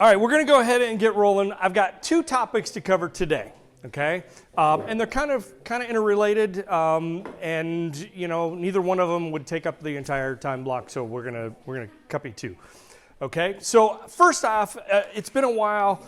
All right, we're going to go ahead and get rolling. I've got two topics to cover today, okay? And they're kind of interrelated, and you know, neither one of them would take up the entire time block, so we're gonna copy two, okay? So first off, it's been a while.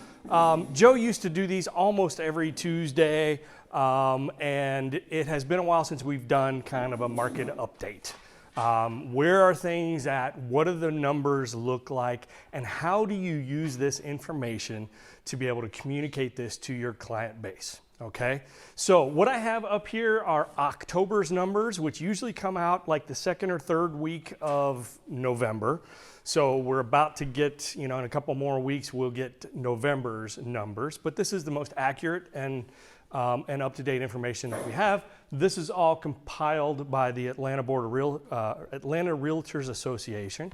Joe used to do these almost every Tuesday, and it has been a while since we've done kind of a market update. Where are things at? What do the numbers look like? And how do you use this information to be able to communicate this to your client base? Okay, so what I have up here are October's numbers, which usually come out like the second or third week of November. So we're about to get, you know, in a couple more weeks, we'll get November's numbers, but this is the most accurate and up-to-date information that we have. This is all compiled by the Atlanta Realtors Association.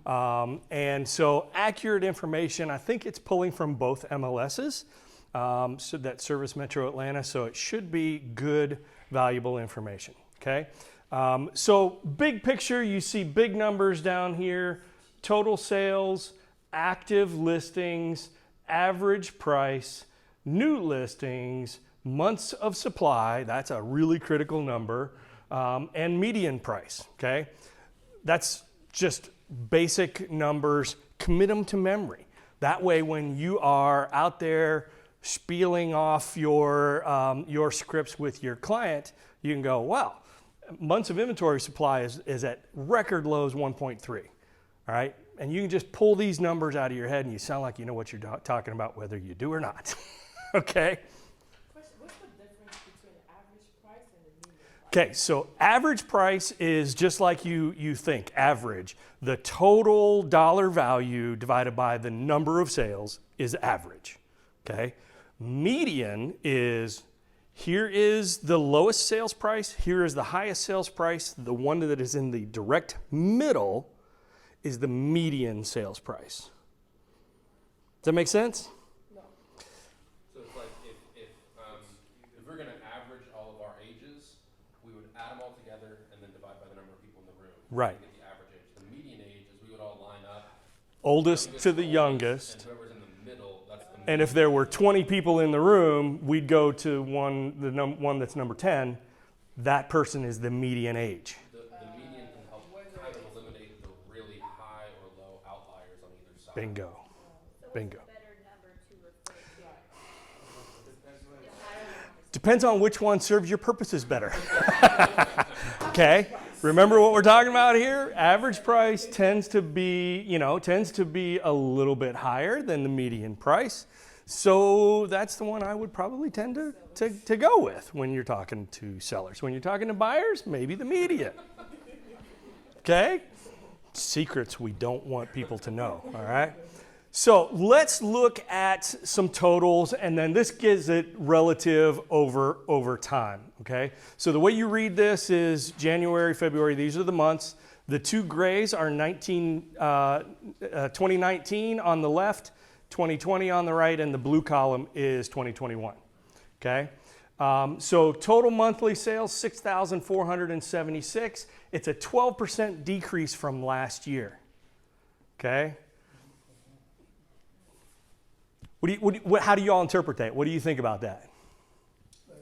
And so accurate information, I think it's pulling from both MLSs, so that service Metro Atlanta, so it should be good, valuable information, okay? So big picture, you see big numbers down here, total sales, active listings, average price, new listings, months of supply, that's a really critical number, and median price, okay? That's just basic numbers. Commit them to memory. That way when you are out there spieling off your scripts with your client, you can go, wow, months of inventory supply is at record lows 1.3, all right? And you can just pull these numbers out of your head and you sound like you know what you're talking about, whether you do or not, okay? Okay, so average price is just like you think, average. The total dollar value divided by the number of sales is average, okay? Median is, here is the lowest sales price, here is the highest sales price, the one that is in the direct middle is the median sales price. Does that make sense? So it's like if we're going to average all of our ages, we would add them all together and then divide by the number of people in the room. Right. To get the average age. The median age is we would all line up. Oldest to the youngest. And whoever's in the middle, that's the median. And if there were 20 people in the room, we'd go to one that's number 10. That person is the median age. The median can help kind of eliminate the really high or low outliers on either side. Bingo. Bingo. Depends on which one serves your purposes better. Okay, remember what we're talking about here? Average price tends to be a little bit higher than the median price. So that's the one I would probably tend to go with when you're talking to sellers. When you're talking to buyers, maybe the median. Okay? Secrets we don't want people to know, all right? So let's look at some totals, and then this gives it relative over time, okay? So the way you read this is January, February, these are the months. The two grays are 2019 on the left, 2020 on the right, and the blue column is 2021, okay? So total monthly sales, 6,476. It's a 12% decrease from last year, okay? How do you all interpret that? What do you think about that? And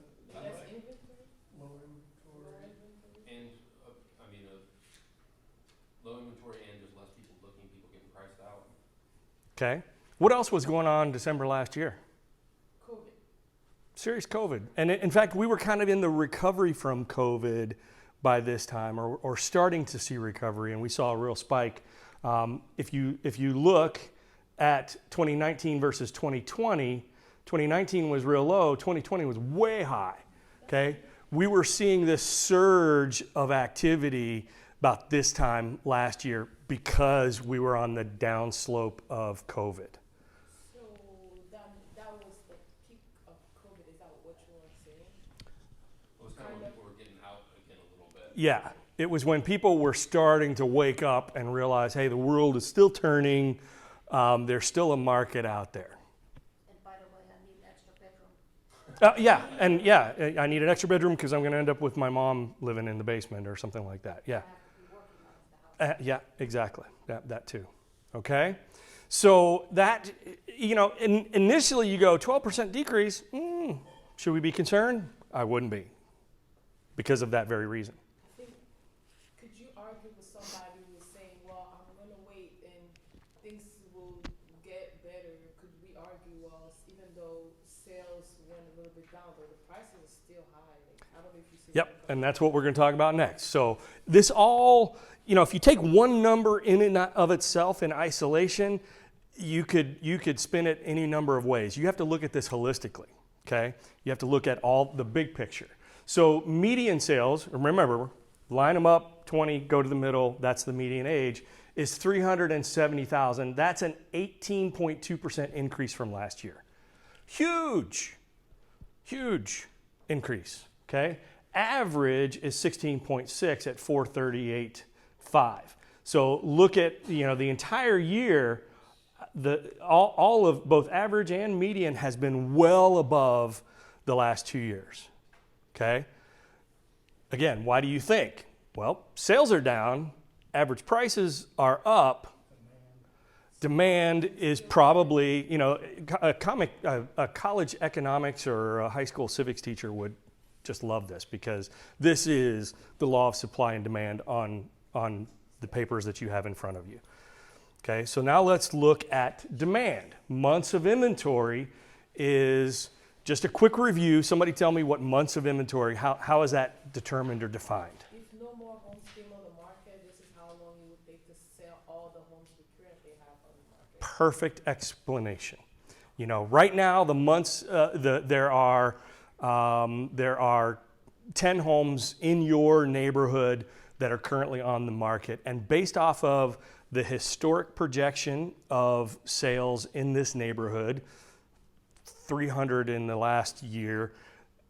low inventory and there's less people looking, people getting priced out. Okay. What else was going on December last year? COVID. Serious COVID. And in fact, we were kind of in the recovery from COVID by this time, or starting to see recovery, and we saw a real spike. If you look at 2019 versus 2020, 2019 was real low, 2020 was way high, okay? We were seeing this surge of activity about this time last year because we were on the downslope of COVID. So that was the peak of COVID, is that what you were saying? It was kind of when people were getting out again a little bit. Yeah, it was when people were starting to wake up and realize, hey, the world is still turning. There's still a market out there. And by the way, I need an extra bedroom. I need an extra bedroom because I'm going to end up with my mom living in the basement or something like that. Yeah. I have to be working out of the house. Yeah, exactly. That too. Okay. So that you know, initially you go 12% decrease. Should we be concerned? I wouldn't be, because of that very reason. I think, could you argue with somebody who's saying, well, I'm gonna wait and things will get better? Could we argue, well, even though sales went a little bit down, but the prices are still high? Like, I don't know if you see. Yep, and that's what we're going to talk about next. So this all, you know, if you take one number in and of itself in isolation, you could spin it any number of ways. You have to look at this holistically, okay? You have to look at all the big picture. So median sales, remember, line them up, 20, go to the middle, that's the median age, is 370,000. That's an 18.2% increase from last year. Huge increase, okay? Average is 16.6 at 438.5. So look at, you know, the entire year, all of both average and median has been well above the last 2 years, okay? Again, why do you think? Well, sales are down, average prices are up, demand is probably, you know, a college economics or a high school civics teacher would just love this, because this is the law of supply and demand on the papers that you have in front of you. Okay, so now let's look at demand. Months of inventory is just a quick review. Somebody tell me what months of inventory, how is that determined or defined? If no more homes came on the market, this is how long it would take to sell all the homes we currently have on the market. Perfect explanation. You know, right now the months, there are 10 homes in your neighborhood that are currently on the market, and based off of the historic projection of sales in this neighborhood, 300 in the last year,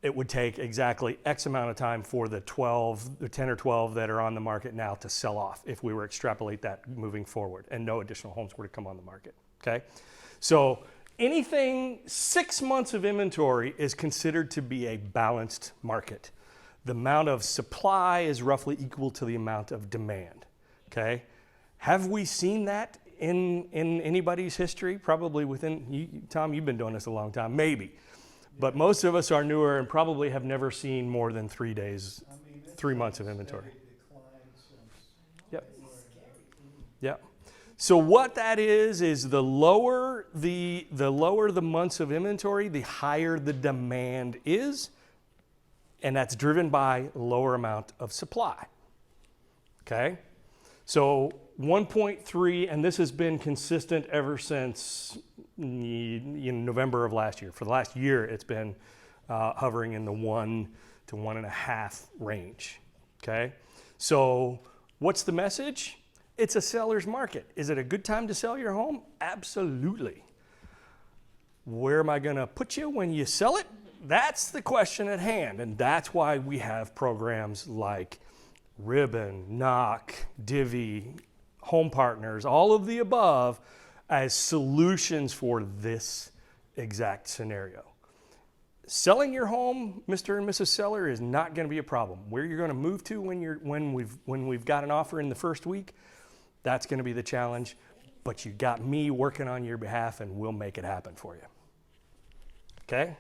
it would take exactly X amount of time for the 10 or 12 that are on the market now to sell off, if we were to extrapolate that moving forward and no additional homes were to come on the market, okay? So anything 6 months of inventory is considered to be a balanced market. The amount of supply is roughly equal to the amount of demand, okay? Have we seen that in anybody's history? Probably within, Tom, you've been doing this a long time, maybe. But most of us are newer and probably have never seen more than 3 days, 3 months of inventory. Yep. Yep. So what that is the lower the months of inventory, the higher the demand is, and that's driven by lower amount of supply. Okay? So 1.3, and this has been consistent ever since November of last year. For the last year, it's been hovering in the 1 to 1.5 range. Okay? So what's the message? It's a seller's market. Is it a good time to sell your home? Absolutely. Where am I going to put you when you sell it? That's the question at hand, and that's why we have programs like Ribbon, Knock, Divvy, Home Partners, all of the above as solutions for this exact scenario. Selling your home, Mr. and Mrs. Seller, is not going to be a problem. Where you're going to move to when we've got an offer in the first week, that's going to be the challenge. But you got me working on your behalf, and we'll make it happen for you. Okay?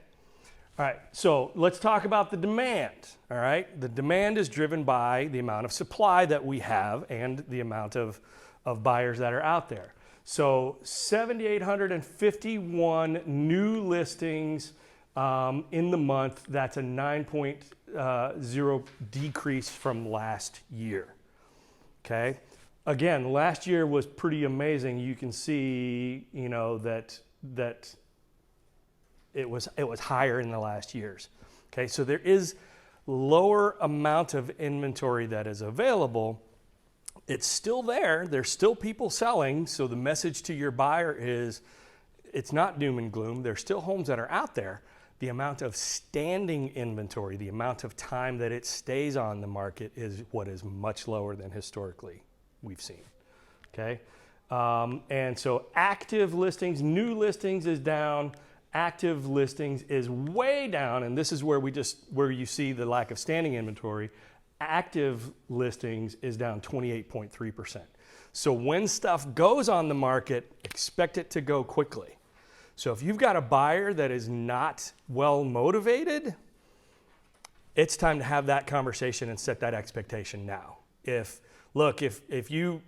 All right, so let's talk about the demand, all right? The demand is driven by the amount of supply that we have and the amount of buyers that are out there. So 7,851 new listings in the month. That's a 9.0 decrease from last year, okay? Again, last year was pretty amazing. You can see, you know, that it was higher in the last years. Okay, so there is lower amount of inventory that is available. It's still there. There's still people selling. So the message to your buyer is it's not doom and gloom. There's still homes that are out there. The amount of standing inventory, the amount of time that it stays on the market is what is much lower than historically we've seen. Okay, and so active listings, new listings is down. Active listings is way down, and this is where you see the lack of standing inventory. Active listings is down 28.3%. So when stuff goes on the market, expect it to go quickly. So if you've got a buyer that is not well motivated, it's time to have that conversation and set that expectation now. If you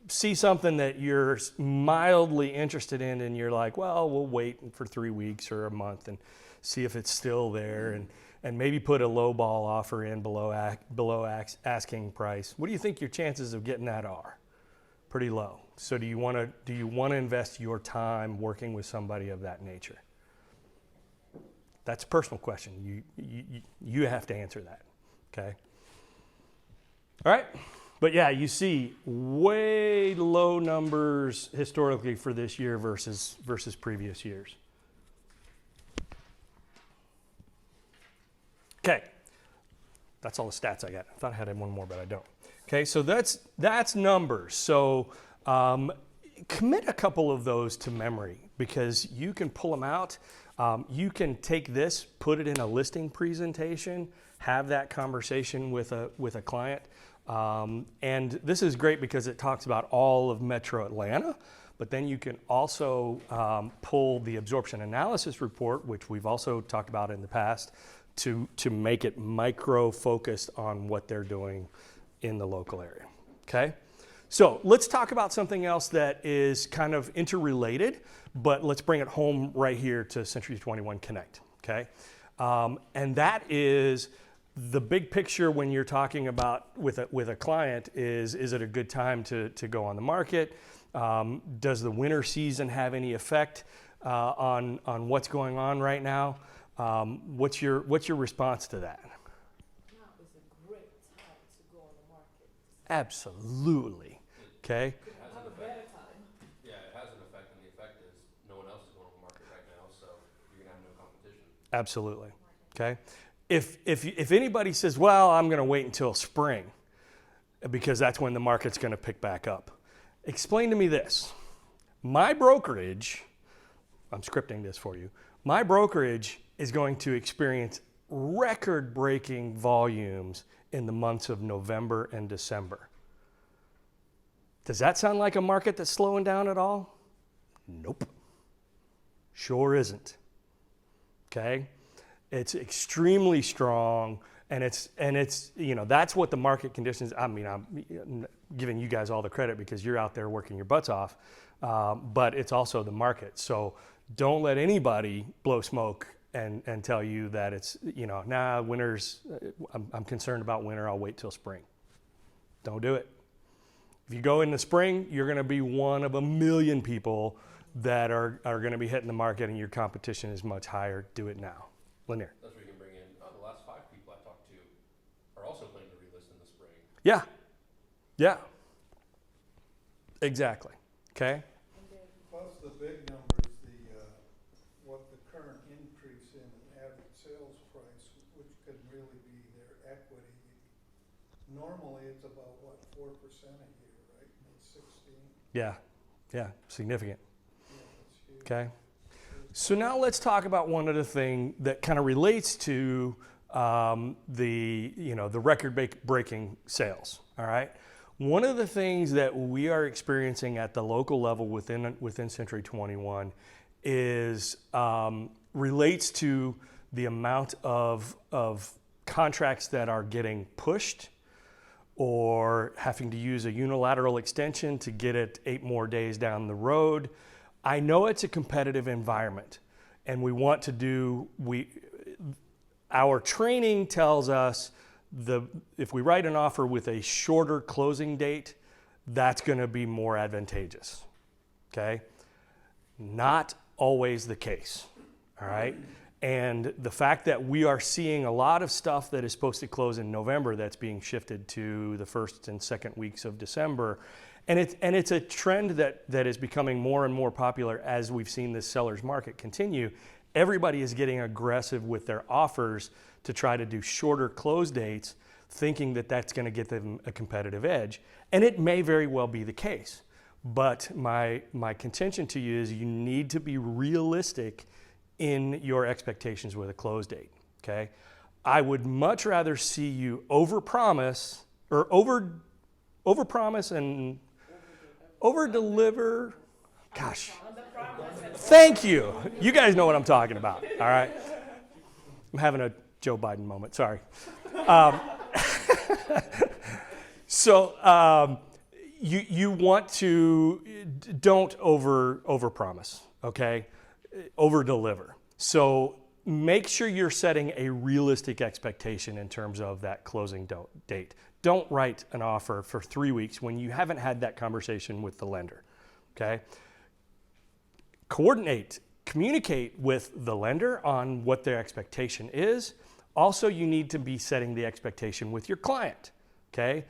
see something that you're mildly interested in and you're like, well, we'll wait for 3 weeks or a month and see if it's still there, and maybe put a low ball offer in below asking price, what do you think your chances of getting that are? Pretty low. So do you want to invest your time working with somebody of that nature? That's a personal question. You have to answer that. Okay. All right. But yeah, you see way low numbers historically for this year versus previous years. Okay. That's all the stats I got. I thought I had one more, but I don't. Okay, so that's numbers. So commit a couple of those to memory because you can pull them out. You can take this, put it in a listing presentation, have that conversation with a client. And this is great because it talks about all of Metro Atlanta, but then you can also pull the absorption analysis report, which we've also talked about in the past, to make it micro-focused on what they're doing in the local area, okay? So let's talk about something else that is kind of interrelated, but let's bring it home right here to Century 21 Connect, okay? And that is the big picture when you're talking about with a client is it a good time to go on the market? Does the winter season have any effect on what's going on right now? What's your response to that? Now is a great time to go on the market. Absolutely. Okay. Could have a better time. Yeah, it has an effect, and the effect is no one else is going on the market right now, so you're gonna have no competition. Absolutely. Okay. If anybody says, well, I'm going to wait until spring because that's when the market's going to pick back up, explain to me this. My brokerage, I'm scripting this for you, my brokerage is going to experience record-breaking volumes in the months of November and December. Does that sound like a market that's slowing down at all? Nope. Sure isn't. Okay? It's extremely strong, and it's that's what the market conditions. I mean, I'm giving you guys all the credit because you're out there working your butts off, but it's also the market. So don't let anybody blow smoke and tell you that it's winter's. I'm concerned about winter. I'll wait till spring. Don't do it. If you go in the spring, you're going to be one of a million people that are going to be hitting the market, and your competition is much higher. Do it now. Lanier. That's where you can bring in, the last 5 people I talked to are also planning to relist in the spring. Yeah. Yeah. Exactly. Okay. Plus the big numbers, what the current increase in average sales price, which could really be their equity. Normally it's about 4% a year, right? And it's 16. Yeah. Yeah. Significant. Yeah, that's huge. Okay. So now let's talk about one other thing that kind of relates to the record-breaking sales. All right. One of the things that we are experiencing at the local level within Century 21 is relates to the amount of contracts that are getting pushed or having to use a unilateral extension to get it 8 more days down the road. I know it's a competitive environment, and we want to our training tells us if we write an offer with a shorter closing date, that's going to be more advantageous. Okay? Not always the case. All right? And the fact that we are seeing a lot of stuff that is supposed to close in November that's being shifted to the first and second weeks of December. And it's a trend that is becoming more and more popular as we've seen this seller's market continue. Everybody is getting aggressive with their offers to try to do shorter close dates, thinking that that's going to get them a competitive edge. And it may very well be the case. But my contention to you is you need to be realistic in your expectations with a close date. Okay? I would much rather see you overpromise and over-deliver. Gosh, Thank you. You guys know what I'm talking about, all right? I'm having a Joe Biden moment, sorry. So you want to, don't overpromise, okay? Over-deliver. So make sure you're setting a realistic expectation in terms of that closing date. Don't write an offer for 3 weeks when you haven't had that conversation with the lender, okay? Communicate with the lender on what their expectation is. Also, you need to be setting the expectation with your client, okay?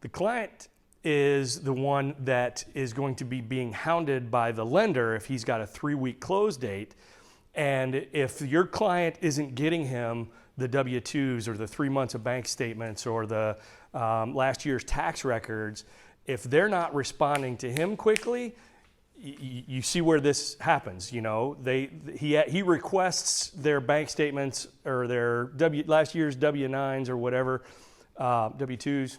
The client is the one that is going to be being hounded by the lender if he's got a 3-week close date. And if your client isn't getting him the W-2s or the 3 months of bank statements or the last year's tax records, if they're not responding to him quickly, you see where this happens. You know, he requests their bank statements or their last year's W-9s or whatever, W-2s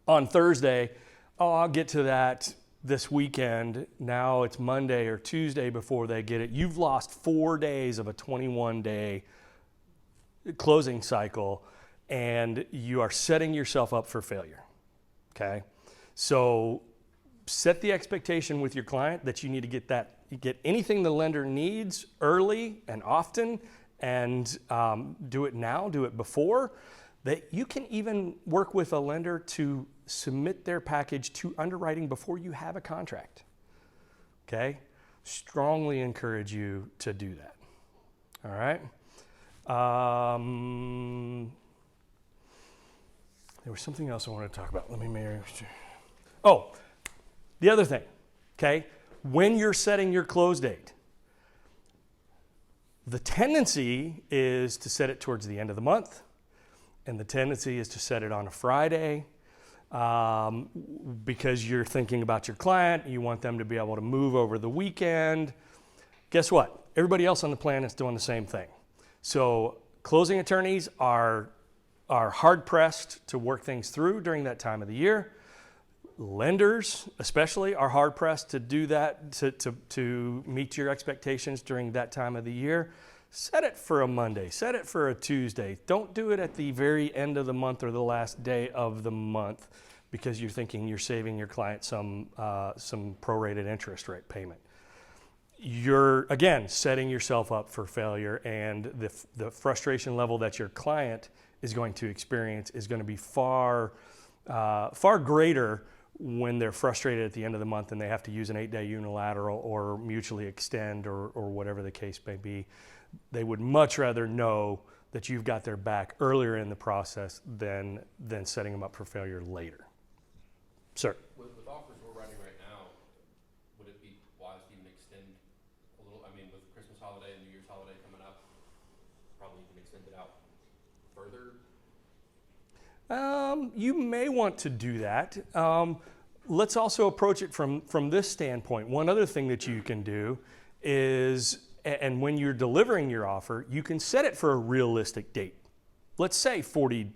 on Thursday. Oh, I'll get to that this weekend. Now it's Monday or Tuesday before they get it. You've lost 4 days of a 21-day closing cycle, and you are setting yourself up for failure, okay? So set the expectation with your client that you need to get anything the lender needs early and often, and do it now, do it before. That you can even work with a lender to submit their package to underwriting before you have a contract, okay? Strongly encourage you to do that, all right? There was something else I wanted to talk about. Oh, the other thing, okay? When you're setting your close date, the tendency is to set it towards the end of the month, and the tendency is to set it on a Friday because you're thinking about your client. You want them to be able to move over the weekend. Guess what? Everybody else on the planet is doing the same thing. So closing attorneys are hard-pressed to work things through during that time of the year. Lenders, especially, are hard-pressed to do that, to meet your expectations during that time of the year. Set it for a Monday. Set it for a Tuesday. Don't do it at the very end of the month or the last day of the month because you're thinking you're saving your client some prorated interest rate payment. You're, again, setting yourself up for failure, and the frustration level that your client is going to experience is going to be far greater when they're frustrated at the end of the month and they have to use an 8-day unilateral or mutually extend or whatever the case may be. They would much rather know that you've got their back earlier in the process than setting them up for failure later. Sir? With offers we're writing right now, would it be wise to even extend a little? I mean, with Christmas holiday and New Year's holiday coming up, probably you can extend it out further. You may want to do that. Let's also approach it from this standpoint. One other thing that you can do is, and when you're delivering your offer, you can set it for a realistic date. Let's say 30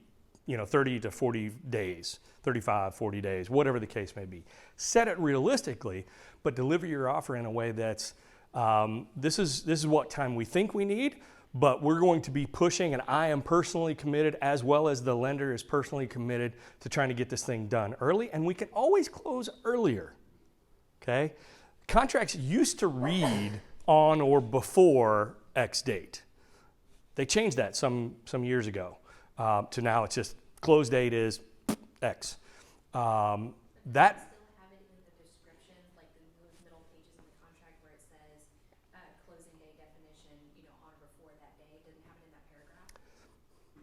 to 40 days, 35, 40 days, whatever the case may be. Set it realistically, but deliver your offer in a way that's, this is what time we think we need, but we're going to be pushing, and I am personally committed, as well as the lender is personally committed to trying to get this thing done early, and we can always close earlier, okay? Contracts used to read on or before X date. They changed that some years ago to now it's just close date is X. That Still have it in the description, like those middle pages in the contract where it says closing day definition, on or before that day. Does it have it in that paragraph?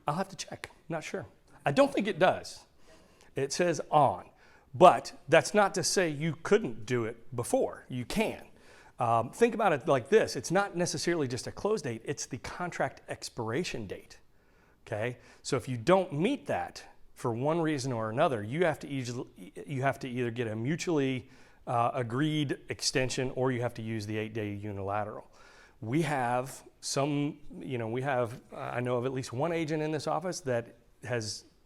I'll have to check. Not sure. I don't think it does. It says on, but that's not to say you couldn't do it before. You can. Think about it like this. It's not necessarily just a close date. It's the contract expiration date. Okay. So if you don't meet that for one reason or another, you have to either get a mutually agreed extension or you have to use the 8-day unilateral. We have I know of at least one agent in this office that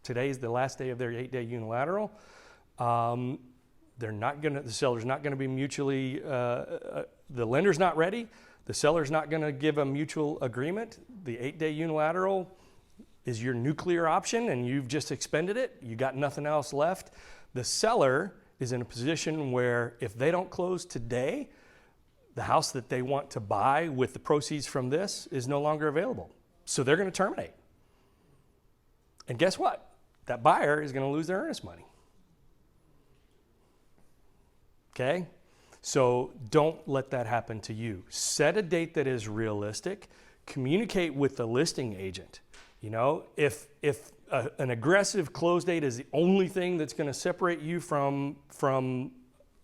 today's the last day of their 8-day unilateral. The seller's not going to be mutually the lender's not ready, the seller's not going to give a mutual agreement, the 8-day unilateral is your nuclear option and you've just expended it, you got nothing else left. The seller is in a position where if they don't close today, the house that they want to buy with the proceeds from this is no longer available. So they're going to terminate. And guess what? That buyer is going to lose their earnest money. Okay? So don't let that happen to you. Set a date that is realistic. Communicate with the listing agent. You know, if an aggressive close date is the only thing that's going to separate you from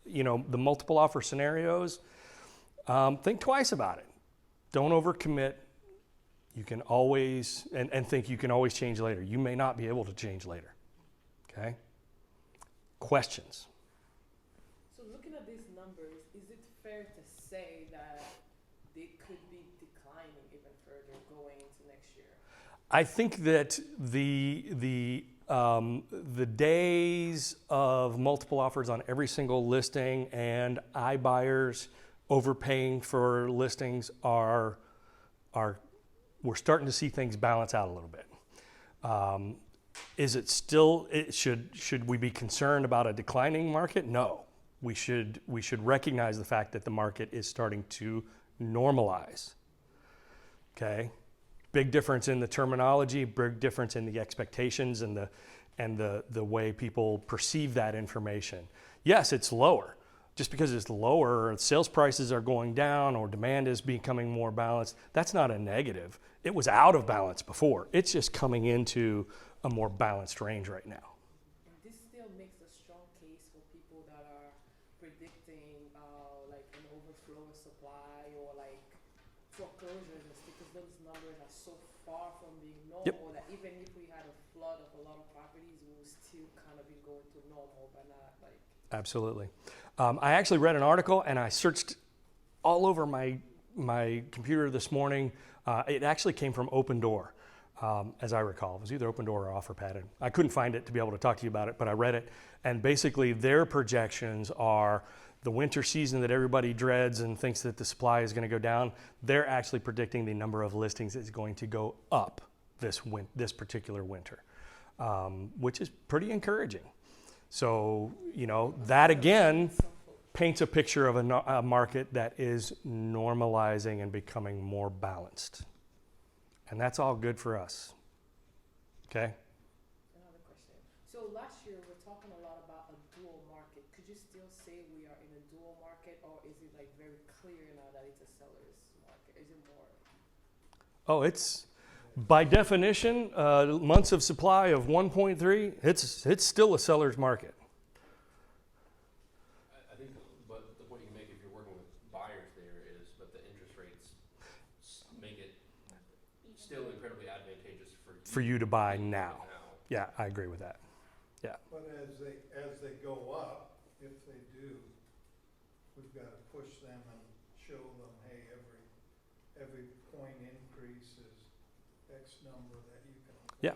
you know, the multiple offer scenarios, think twice about it. Don't overcommit. You can always, and think you can always change later. You may not be able to change later. Okay? Questions? So looking at these numbers, is it fair to say that they could be declining even further going into next year? I think that the days of multiple offers on every single listing and iBuyers overpaying for listings are we're starting to see things balance out a little bit. Is it still? Should we be concerned about a declining market? No. We should recognize the fact that the market is starting to normalize. Okay. Big difference in the terminology, big difference in the expectations and the way people perceive that information. Yes, it's lower. Just because it's lower, or sales prices are going down, or demand is becoming more balanced, that's not a negative. It was out of balance before. It's just coming into a more balanced range right now. And this still makes a strong case for people that are predicting like an overflow of supply or like foreclosures and stuff, because those numbers are so far from being normal. Yep. That even if we had a flood of a lot of properties, we would still kind of be going to normal, but not like. Absolutely. I actually read an article and I searched all over my computer this morning. It actually came from Open Door, as I recall. It was either Open Door or OfferPad. I couldn't find it to be able to talk to you about it, but I read it. And basically their projections are the winter season that everybody dreads and thinks that the supply is going to go down. They're actually predicting the number of listings is going to go up this particular winter, which is pretty encouraging. So, you know, that again paints a picture of a market that is normalizing and becoming more balanced. And that's all good for us. Okay? Another question. So last year we were talking a lot about a dual market. Could you still say we are in a dual market, or is it like very clear now that it's a seller's market? Is it more? Oh, it's by definition, months of supply of 1.3, it's still a seller's market. I think, but the point you make if you're working with buyers there is, but the interest rates make it still incredibly advantageous For you to buy now. Yeah, I agree with that. Yeah. But as they go up, if they do, we've got to push them and show them, hey, every point increase is X number that you can. Yeah.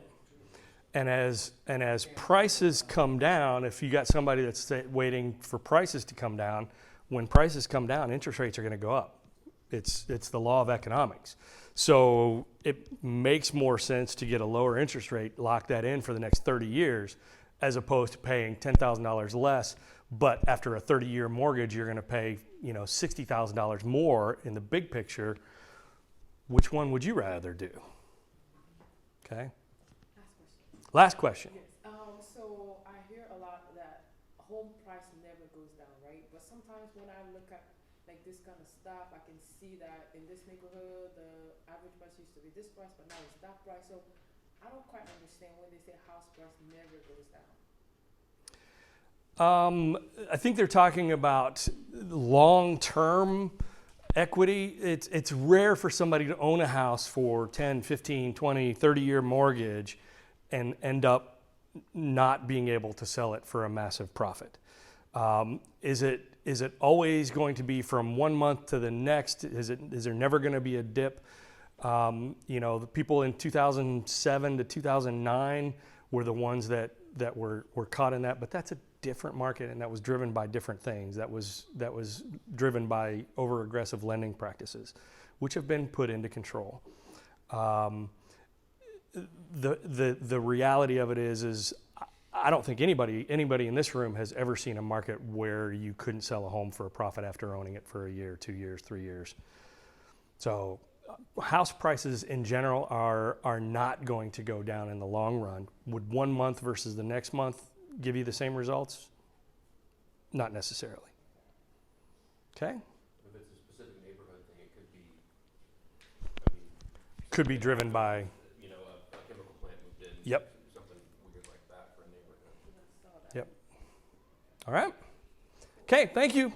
afford to. And as prices come down, if you got somebody that's waiting for prices to come down, when prices come down, interest rates are going to go up. It's the law of economics. So it makes more sense to get a lower interest rate, lock that in for the next 30 years, as opposed to paying $10,000 less. But after a 30-year mortgage, you're going to pay, you know, $60,000 more in the big picture. Which one would you rather do? Okay. Last question. Yes. So I hear a lot that home price never goes down, right? But sometimes when I look at like this kind of stuff, I can see that in this neighborhood, the average price used to be this price, but now it's that price. So I don't quite understand when they say house price never goes down. I think they're talking about long-term equity. It's rare for somebody to own a house for 10, 15, 20, 30-year mortgage and end up not being able to sell it for a massive profit. Is it always going to be from 1 month to the next? Is there never going to be a dip? You know, the people in 2007 to 2009 were the ones that were caught in that, but different market, and that was driven by different things. That was driven by over-aggressive lending practices, which have been put into control. The reality of it is I don't think anybody in this room has ever seen a market where you couldn't sell a home for a profit after owning it for a year, 2 years, 3 years. So house prices in general are not going to go down in the long run. Would 1 month versus the next month give you the same results? Not necessarily. Okay? If it's a specific neighborhood thing, it could be, I mean. Could be driven by, You know, a chemical plant moved in. Yep. Something weird like that for a neighborhood. yep. All right. Okay, thank you.